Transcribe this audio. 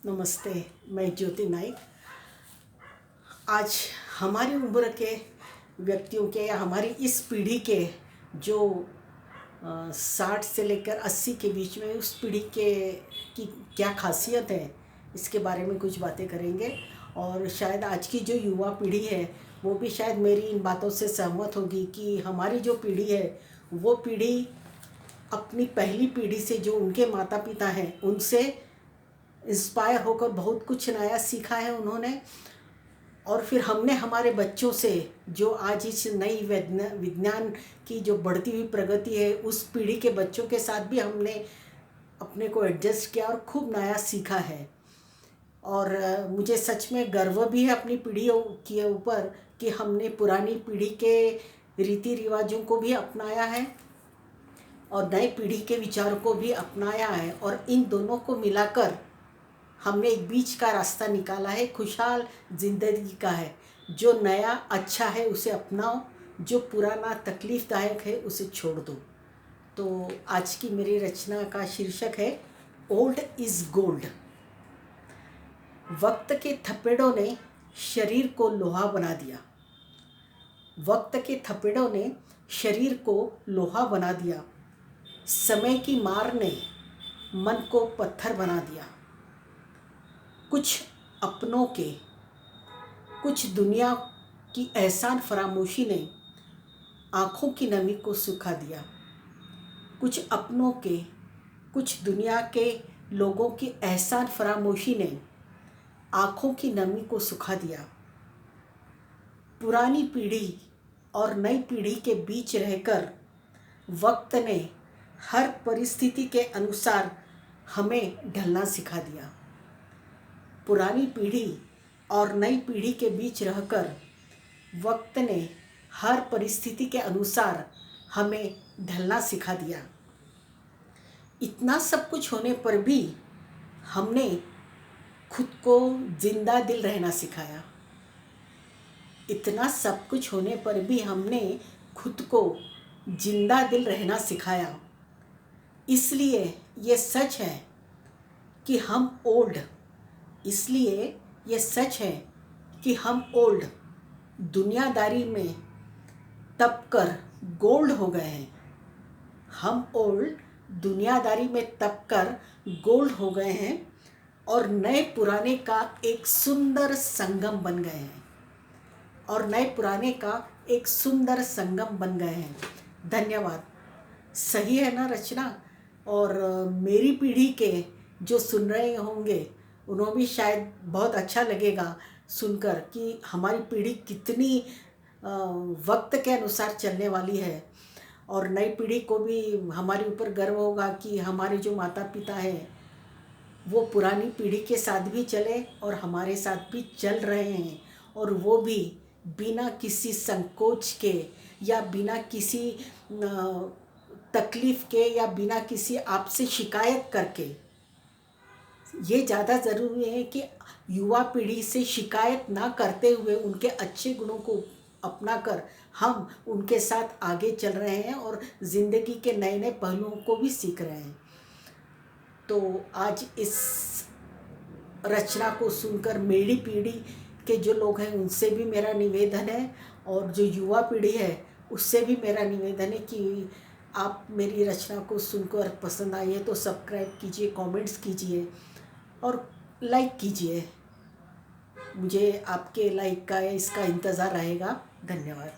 नमस्ते। मैं ज्योति नाइक। आज हमारी उम्र के व्यक्तियों के या हमारी इस पीढ़ी के जो 60 से लेकर 80 के बीच में उस पीढ़ी के की क्या खासियत है, इसके बारे में कुछ बातें करेंगे। और शायद आज की जो युवा पीढ़ी है वो भी शायद मेरी इन बातों से सहमत होगी कि हमारी जो पीढ़ी है वो पीढ़ी अपनी पहली पीढ़ी से, जो उनके माता पिता हैं, उनसे इंस्पायर होकर बहुत कुछ नया सीखा है उन्होंने। और फिर हमने हमारे बच्चों से, जो आज इस नई विज्ञान की जो बढ़ती हुई प्रगति है, उस पीढ़ी के बच्चों के साथ भी हमने अपने को एडजस्ट किया और खूब नया सीखा है। और मुझे सच में गर्व भी है अपनी पीढ़ियों के ऊपर कि हमने पुरानी पीढ़ी के रीति रिवाजों को भी अपनाया है और नई पीढ़ी के विचारों को भी अपनाया है, और इन दोनों को मिलाकर हमने एक बीच का रास्ता निकाला है, खुशहाल ज़िंदगी का है। जो नया अच्छा है उसे अपनाओ, जो पुराना तकलीफ़दायक है उसे छोड़ दो। तो आज की मेरी रचना का शीर्षक है ओल्ड इज़ गोल्ड। वक्त के थपेड़ों ने शरीर को लोहा बना दिया। वक्त के थपेड़ों ने शरीर को लोहा बना दिया। समय की मार ने मन को पत्थर बना दिया। कुछ अपनों के, कुछ दुनिया की एहसान फरामोशी ने आँखों की नमी को सुखा दिया। कुछ अपनों के, कुछ दुनिया के लोगों की एहसान फरामोशी ने आँखों की नमी को सुखा दिया। पुरानी पीढ़ी और नई पीढ़ी के बीच रहकर वक्त ने हर परिस्थिति के अनुसार हमें ढलना सिखा दिया। पुरानी पीढ़ी और नई पीढ़ी के बीच रहकर वक्त ने हर परिस्थिति के अनुसार हमें ढलना सिखा दिया। इतना सब कुछ होने पर भी हमने खुद को जिंदा दिल रहना सिखाया। इतना सब कुछ होने पर भी हमने खुद को जिंदा दिल रहना सिखाया। इसलिए ये सच है कि हम ओल्ड इसलिए ये सच है कि हम ओल्ड दुनियादारी में तप कर गोल्ड हो गए हैं। हम ओल्ड दुनियादारी में तप कर गोल्ड हो गए हैं और नए पुराने का एक सुंदर संगम बन गए हैं। धन्यवाद। सही है ना रचना? और मेरी पीढ़ी के जो सुन रहे होंगे उन्हें भी शायद बहुत अच्छा लगेगा सुनकर कि हमारी पीढ़ी कितनी वक्त के अनुसार चलने वाली है। और नई पीढ़ी को भी हमारे ऊपर गर्व होगा कि हमारे जो माता पिता हैं वो पुरानी पीढ़ी के साथ भी चले और हमारे साथ भी चल रहे हैं, और वो भी बिना किसी संकोच के या बिना किसी तकलीफ़ के या बिना किसी आपसे शिकायत करके। ये ज़्यादा ज़रूरी है कि युवा पीढ़ी से शिकायत ना करते हुए उनके अच्छे गुणों को अपनाकर हम उनके साथ आगे चल रहे हैं और ज़िंदगी के नए नए पहलुओं को भी सीख रहे हैं। तो आज इस रचना को सुनकर मेरी पीढ़ी के जो लोग हैं उनसे भी मेरा निवेदन है, और जो युवा पीढ़ी है उससे भी मेरा निवेदन है कि आप मेरी रचना को सुनकर पसंद आई है तो सब्सक्राइब कीजिए, कमेंट्स कीजिए और लाइक कीजिए। मुझे आपके लाइक का, इसका इंतज़ार रहेगा। धन्यवाद।